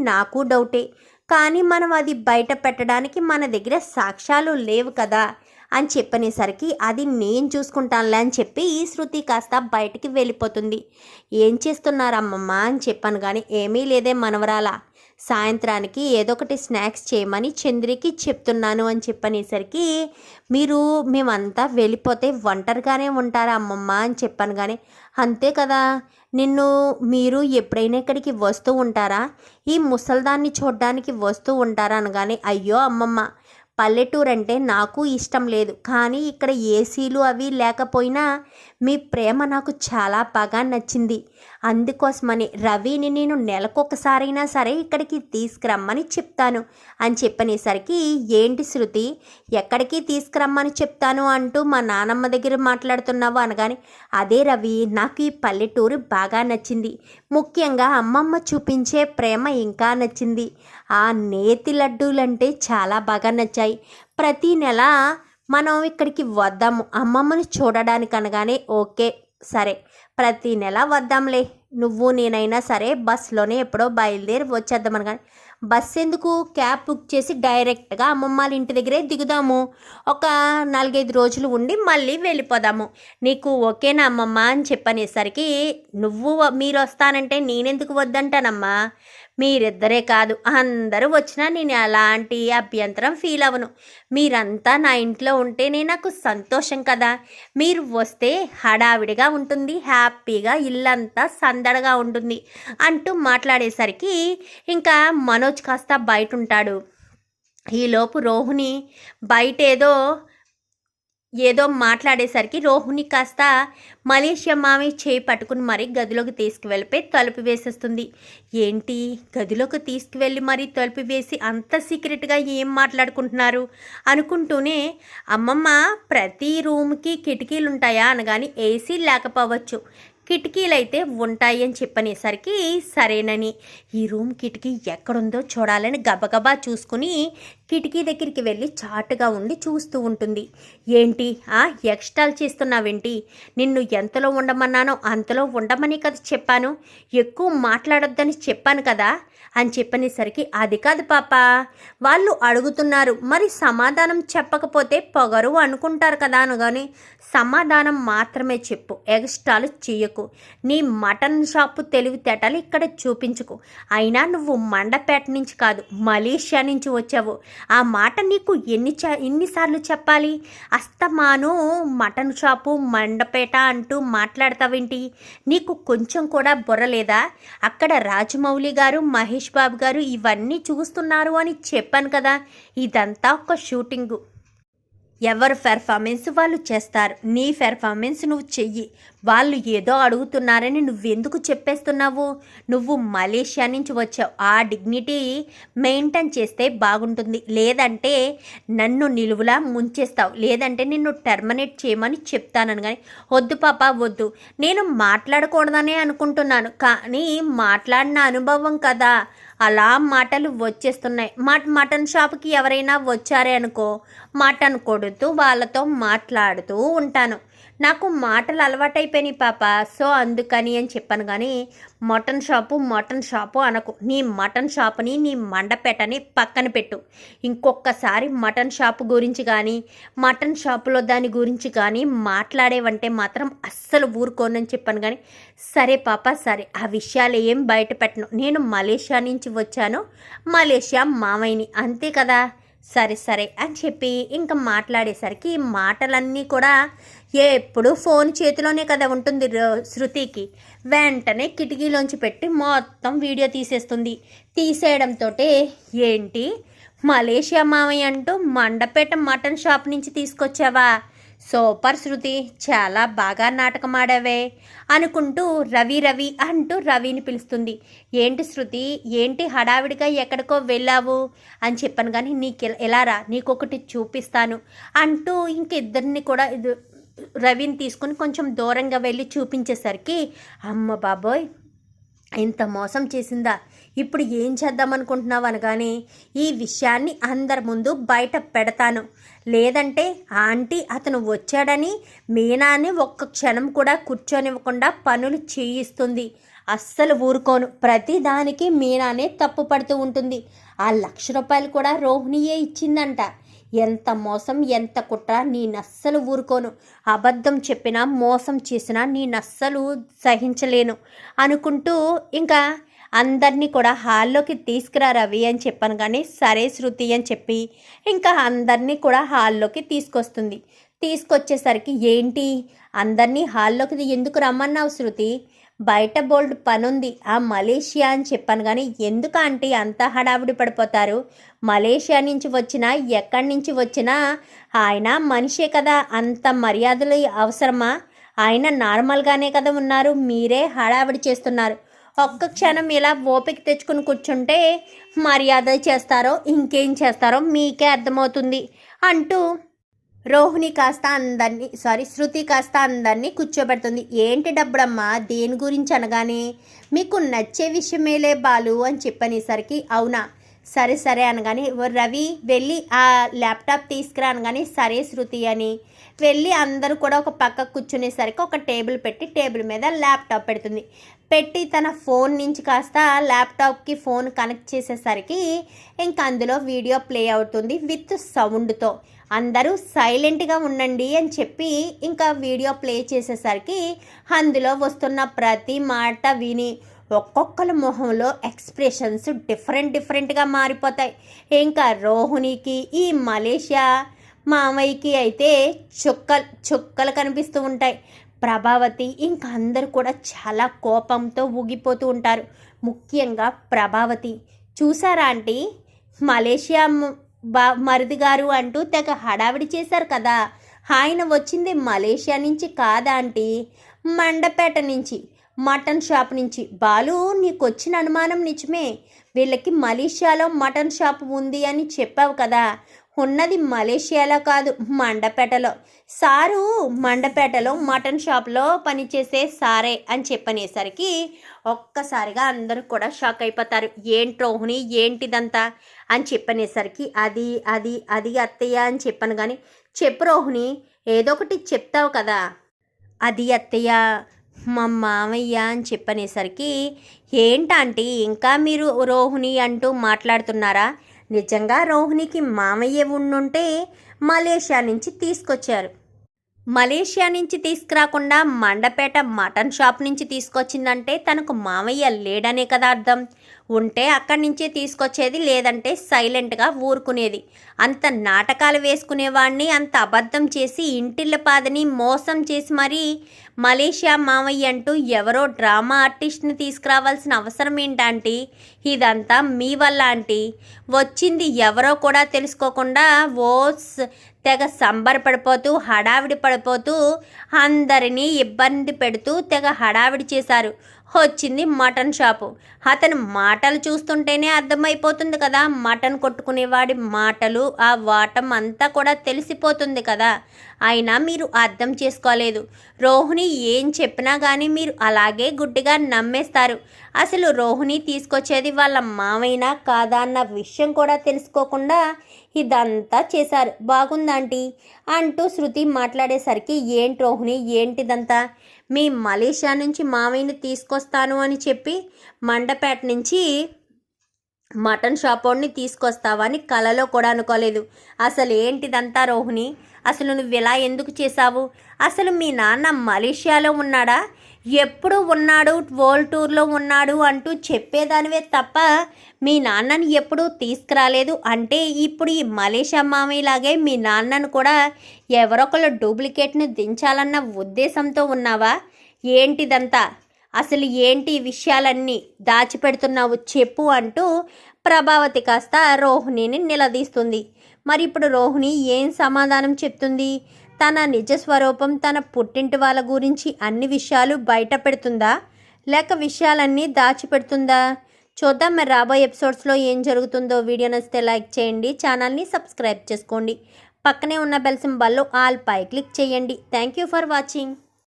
నాకు డౌటే. కానీ మనం అది బయట పెట్టడానికి మన దగ్గర సాక్ష్యాలు లేవు కదా అని చెప్పనేసరికి అది నేను చూసుకుంటానులే అని చెప్పి ఈ శృతి కాస్త బయటికి వెళ్ళిపోతుంది. ఏం చేస్తున్నారమ్మమ్మ అని చెప్పాను కానీ ఏమీ లేదే మనవరాలా, సాయంత్రానికి ఏదో ఒకటి స్నాక్స్ చేయమని చంద్రికి చెప్తున్నాను అని చెప్పనేసరికి మేమంతా వెళ్ళిపోతే ఒంటరిగానే ఉంటారా అమ్మమ్మ అని చెప్పాను కానీ అంతే కదా, మీరు ఎప్పుడైనా ఇక్కడికి వస్తూ ఉంటారా, ఈ ముసల్దాన్ని చూడడానికి వస్తూ ఉంటారా అనగానే అయ్యో అమ్మమ్మ, పల్లెటూరు అంటే నాకు ఇష్టం లేదు, కానీ ఇక్కడ ఏసీలు అవి లేకపోయినా మీ ప్రేమ నాకు చాలా బాగా నచ్చింది. అందుకోసమని రవిని నేను నెలకొకసారైనా సరే ఇక్కడికి తీసుకురమ్మని చెప్తాను అని చెప్పనేసరికి ఏంటి శృతి, ఎక్కడికి తీసుకురమ్మని చెప్తాను అంటూ మా నానమ్మ దగ్గర మాట్లాడుతున్నావు అనగానే అదే రవి, నాకు ఈ పల్లెటూరు బాగా నచ్చింది. ముఖ్యంగా అమ్మమ్మ చూపించే ప్రేమ ఇంకా నచ్చింది. ఆ నేతి లడ్డూలంటే చాలా బాగా నచ్చాయి. ప్రతీ నెల మనం ఇక్కడికి వద్దాము అమ్మమ్మని చూడడానికి అనగానే ఓకే సరే, ప్రతీ నెల వద్దాంలే, నువ్వు నేనైనా సరే బస్సులోనే ఎప్పుడో బయలుదేరి వచ్చేద్దామని. కానీ బస్సు ఎందుకు, క్యాబ్ బుక్ చేసి డైరెక్ట్గా అమ్మమ్మ వాళ్ళ ఇంటి దగ్గరే దిగుదాము, ఒక 4-5 రోజులు ఉండి మళ్ళీ వెళ్ళిపోదాము. నీకు ఓకేనా అమ్మమ్మ అని చెప్పనేసరికి మీరు వస్తానంటే నేనెందుకు వద్దంటానమ్మా, మీరిద్దరే కాదు అందరూ వచ్చినా నేను ఎలాంటి అభ్యంతరం ఫీల్ అవ్వను. మీరంతా నా ఇంట్లో ఉంటేనే నాకు సంతోషం కదా. మీరు వస్తే హడావిడిగా ఉంటుంది, హ్యాపీగా ఇల్లంతా సందడిగా ఉంటుంది అంటూ మాట్లాడేసరికి ఇంకా మనోజ్ కాస్త బయట ఉంటాడు. ఈలోపు రోహిణి బయట ఏదో మాట్లాడేసరికి రోహిణి కాస్త మలేషియా మామి చేయి పట్టుకుని మరీ గదిలోకి తీసుకువెళ్ళిపోయి తలుపు వేసేస్తుంది. ఏంటి, గదిలోకి తీసుకువెళ్ళి మరీ తలుపు వేసి అంత సీక్రెట్గా ఏం మాట్లాడుకుంటున్నారు అనుకుంటూనే అమ్మమ్మ ప్రతి రూమ్కి కిటికీలు ఉంటాయా అనగాని ఏసీ లేకపోవచ్చు, కిటికీలు అయితే ఉంటాయి అని చెప్పనేసరికి సరేనని ఈ రూమ్ కిటికీ ఎక్కడుందో చూడాలని గబగబా చూసుకుని కిటికీ దగ్గరికి వెళ్ళి చాటుగా ఉండి చూస్తూ ఉంటుంది. ఏంటి ఎక్స్ట్రాలు చేస్తున్నావేంటి, నిన్ను ఎంతలో ఉండమన్నానో అంతలో ఉండమని కదా చెప్పాను, ఎక్కువ మాట్లాడొద్దని చెప్పాను కదా అని చెప్పనేసరికి అది కాదు పాప, వాళ్ళు అడుగుతున్నారు, మరి సమాధానం చెప్పకపోతే పొగరు అనుకుంటారు కదా అనగానే సమాధానం మాత్రమే చెప్పు, ఎక్స్ట్రాలు చెయ్యకు, నీ మటన్ షాపు తెలివితేటలు ఇక్కడ చూపించుకు. అయినా నువ్వు మండపేట నుంచి కాదు మలేషియా నుంచి వచ్చావు, ఆ మాట నీకు ఎన్నిసార్లు చెప్పాలి, అస్తమాను మటన్ షాపు మండపేట అంటూ మాట్లాడతావేంటి, నీకు కొంచెం కూడా బుర్ర లేదా, అక్కడ రాజమౌళి గారు మహేష్ బాబు గారు ఇవన్నీ చూస్తున్నారు అని చెప్పాను కదా, ఇదంతా ఒక షూటింగు, ఎవరు పెర్ఫార్మెన్స్ వాళ్ళు చేస్తారు, నీ పెర్ఫార్మెన్స్ నువ్వు చెయ్యి, వాళ్ళు ఏదో అడుగుతున్నారని నువ్వెందుకు చెప్పేస్తున్నావు, నువ్వు మలేషియా నుంచి వచ్చావు, ఆ డిగ్నిటీ మెయింటైన్ చేస్తే బాగుంటుంది, లేదంటే నన్ను నిలువులా ముంచేస్తావు, లేదంటే నిన్ను టెర్మినేట్ చేయమని చెప్తానని. కానీ వద్దు పాప వద్దు, నేను మాట్లాడకూడదనే అనుకుంటున్నాను, కానీ మాట్లాడిన అనుభవం కదా అలా మాటలు వచ్చేస్తున్నాయి. మటన్ షాప్కి ఎవరైనా వచ్చారే అనుకో, మటన్ కొడుతూ వాళ్ళతో మాట్లాడుతూ ఉంటాను, నాకు మాటలు అలవాటైపోయినాయి పాప, సో అందుకని అని చెప్పాను. కానీ మటన్ షాపు అనకు, నీ మటన్ షాపుని నీ మండపేటని పక్కన పెట్టు, ఇంకొకసారి మటన్ షాపు గురించి కానీ మటన్ షాపులో దాని గురించి కానీ మాట్లాడేవంటే మాత్రం అస్సలు ఊరుకోనని చెప్పాను. కానీ సరే పాప సరే, ఆ విషయాలు ఏం బయట పెట్టను, నేను మలేషియా నుంచి వచ్చాను, మలేషియా మామయ్యని, అంతే కదా, సరే సరే అని చెప్పి ఇంకా మాట్లాడేసరికి మాటలన్నీ కూడా ఎప్పుడు ఫోన్ చేతిలోనే కదా ఉంటుంది శృతికి, వెంటనే కిటికీలోంచి పెట్టి మొత్తం వీడియో తీసేస్తుంది. తీసేయడంతో ఏంటి మలేషియా మామయ్య అంటూ మండపేట మటన్ షాప్ నుంచి తీసుకొచ్చావా, సూపర్ శృతి, చాలా బాగా నాటకం ఆడావే అనుకుంటూ రవి అంటూ రవిని పిలుస్తుంది. ఏంటి శృతి, ఏంటి హడావిడిగా ఎక్కడికో వెళ్ళావు అని చెప్పాను. కానీ ఎలారా నీకొకటి చూపిస్తాను అంటూ ఇంకిద్దరిని కూడా రవిని తీసుకుని కొంచెం దూరంగా వెళ్ళి చూపించేసరికి అమ్మ బాబోయ్ ఇంత మోసం చేసిందా, ఇప్పుడు ఏం చేద్దామనుకుంటున్నావు అనగానే ఈ విషయాన్ని అందరి ముందు బయట పెడతాను, లేదంటే ఆంటీ అతను వచ్చాడని మీనాని ఒక్క క్షణం కూడా కూర్చొనివ్వకుండా పనులు చేయిస్తుంది అస్సలు ఊరుకోను, ప్రతి దానికి మీనానే తప్పు పడుతూ ఉంటుంది. ఆ 1,00,000 రూపాయలు కూడా రోహిణియే ఇచ్చిందంట. ఎంత మోసం, ఎంత కుట్ర, నేనస్సలు ఊరుకోను. అబద్ధం చెప్పినా, మోసం చేసినా నేనస్సలు సహించలేను అనుకుంటూ ఇంకా అందరినీ కూడా హాల్లోకి తీసుకురా రవి అని చెప్పాను. కానీ సరే శృతి అని చెప్పి ఇంకా అందరినీ కూడా హాల్లోకి తీసుకొస్తుంది. తీసుకొచ్చేసరికి ఏంటి అందరినీ హాల్లోకి ఎందుకు రమ్మన్నావు శృతి, బయట బోల్డ్ పనుంది, ఆ మలేషియా అని చెప్పాను. కానీ ఎందుకు ఆంటీ అంత హడావిడి పడిపోతారు, మలేషియా నుంచి వచ్చినా ఎక్కడి నుంచి వచ్చినా ఆయన మనిషే కదా, అంత మర్యాదలు అవసరమా, ఆయన నార్మల్గానే కదా ఉన్నారు, మీరే హడావిడి చేస్తున్నారు. ఒక్క క్షణం ఇలా ఓపిక తెచ్చుకుని కూర్చుంటే మర్యాద చేస్తారో ఇంకేం చేస్తారో మీకే అర్థమవుతుంది అంటూ రోహిణి కాస్త శృతి కాస్త అందరినీ కూర్చోబెడుతుంది. ఏంటి డబ్బుడమ్మా, దేని గురించి అనగానే మీకు నచ్చే విషయమేలే బాలు అని చెప్పనేసరికి అవునా సరే సరే అనగానే రవి వెళ్ళి ఆ ల్యాప్టాప్ తీసుకురా అనగానే సరే శృతి అని వెళ్ళి అందరూ కూడా ఒక పక్క కూర్చునేసరికి ఒక టేబుల్ పెట్టి టేబుల్ మీద ల్యాప్టాప్ పెట్టి తన ఫోన్ నుంచి కాస్త ల్యాప్టాప్కి ఫోన్ కనెక్ట్ చేసేసరికి ఇంకా అందులో వీడియో ప్లే అవుతుంది విత్ సౌండ్తో. అందరూ సైలెంట్గా ఉండండి అని చెప్పి ఇంకా వీడియో ప్లే చేసేసరికి అందులో వస్తున్న ప్రతి మాట విని ఒక్కొక్కల మొహంలో ఎక్స్ప్రెషన్స్ డిఫరెంట్గా మారిపోతాయి. ఇంకా రోహిణికి ఈ మలేషియా మామయ్యకి అయితే చుక్కలు కనిపిస్తూ ఉంటాయి. ప్రభావతి ఇంకా అందరూ కూడా చాలా కోపంతో ఊగిపోతూ ఉంటారు. ముఖ్యంగా ప్రభావతి. చూసారా ఆంటీ, మలేషియా మరిది గారు అంటూ తెగ హడావిడి చేశారు కదా, ఆయన వచ్చింది మలేషియా నుంచి కాదా ఆంటీ, మండపేట నుంచి, మటన్ షాప్ నుంచి. బాలు నీకు వచ్చిన అనుమానం నిజమే, వీళ్ళకి మలేషియాలో మటన్ షాప్ ఉంది అని చెప్పావు కదా, ఉన్నది మలేషియాలో కాదు మండపేటలో. సారు మండపేటలో మటన్ షాప్లో పనిచేసే సారే అని చెప్పనేసరికి ఒక్కసారిగా అందరూ కూడా షాక్ అయిపోతారు. ఏంటి రోహిణి ఏంటిదంతా అని చెప్పనేసరికి అది అది అది అత్తయ్య అని చెప్పాను. కానీ చెప్పు రోహిణి, ఏదో ఒకటి చెప్తావు కదా. అది అత్తయ్య మా మామయ్య అని చెప్పనేసరికి ఏంటంటే ఇంకా మీరు రోహిణి అంటూ మాట్లాడుతున్నారా, నిజంగా రోహిణికి మామయ్య ఉండుంటే మలేషియా నుంచి తీసుకొచ్చారు. మలేషియా నుంచి తీసుకురాకుండా మండపేట మటన్ షాప్ నుంచి తీసుకొచ్చిందంటే తనకు మామయ్య లేడనే కదా అర్థం. ఉంటే అక్కడి నుంచే తీసుకొచ్చేది, లేదంటే సైలెంట్గా ఊరుకునేది. అంత నాటకాలు వేసుకునేవాడిని అంత అబద్ధం చేసి ఇంటిల్లపాదని మోసం చేసి మరీ మలేషియా మామయ్య అంటూ ఎవరో డ్రామా ఆర్టిస్ట్ని తీసుకురావాల్సిన అవసరం ఏంటంటీ, ఇదంతా మీ వల్ల ఆంటీ. వచ్చింది ఎవరో కూడా తెలుసుకోకుండా తెగ సంబరపడిపోతూ హడావిడి పడిపోతూ అందరినీ ఇబ్బంది పెడుతూ తెగ హడావిడి చేశారు. వచ్చింది మటన్ షాపు. అతని మాటలు చూస్తుంటేనే అర్థమైపోతుంది కదా, మటన్ కొట్టుకునేవాడి మాటలు ఆ వాటం అంతా కూడా తెలిసిపోతుంది కదా. అయినా మీరు అర్థం చేసుకోలేదు. రోహిణి ఏం చెప్పినా కానీ మీరు అలాగే గుడ్డిగా నమ్మేస్తారు. అసలు రోహిణి తీసుకొచ్చేది వాళ్ళ మామైనా కాదా అన్న విషయం కూడా తెలుసుకోకుండా ఇదంతా చేశారు. బాగుందంటీ అంటూ శృతి మాట్లాడేసరికి ఏంటి రోహిణి ఏంటిదంతా, మీ మలేషియా నుంచి మామయ్యని తీసుకొస్తాను అని చెప్పి మండపేట నుంచి మటన్ షాప్ వాడిని తీసుకొస్తావని కలలో కూడా అనుకోలేదు. అసలు ఏంటిదంతా రోహిణి, అసలు నువ్వు ఇలా ఎందుకు చేశావు? అసలు మీ నాన్న మలేషియాలో ఉన్నాడా, ఎప్పుడు ఉన్నాడు, వరల్డ్ టూర్లో ఉన్నాడు అంటూ చెప్పేదానివే తప్ప మీ నాన్నని ఎప్పుడూ తీసుకురాలేదు. అంటే ఇప్పుడు ఈ మలేషియా మామయ్యలాగే మీ నాన్నను కూడా ఎవరొకళ్ళు డూప్లికేట్ని దించాలన్న ఉద్దేశంతో ఉన్నావా? ఏంటిదంతా, అసలు ఏంటి విషయాలన్నీ దాచిపెడుతున్నావు చెప్పు అంటూ ప్రభావతి కాస్త రోహిణిని నిలదీస్తుంది. మరి ఇప్పుడు రోహిణి ఏం సమాధానం చెప్తుంది? తన నిజస్వరూపం, తన పుట్టింటి వాళ్ళ గురించి అన్ని విషయాలు బయట పెడుతుందా, లేక విషయాలన్నీ దాచిపెడుతుందా? చూద్దాం మరి రాబోయే ఎపిసోడ్స్లో ఏం జరుగుతుందో. వీడియో నచ్చితే లైక్ చేయండి, ఛానల్ని సబ్స్క్రైబ్ చేసుకోండి, పక్కనే ఉన్న బెల్ సింబల్లో ఆల్ పై క్లిక్ చేయండి. Thank you for watching.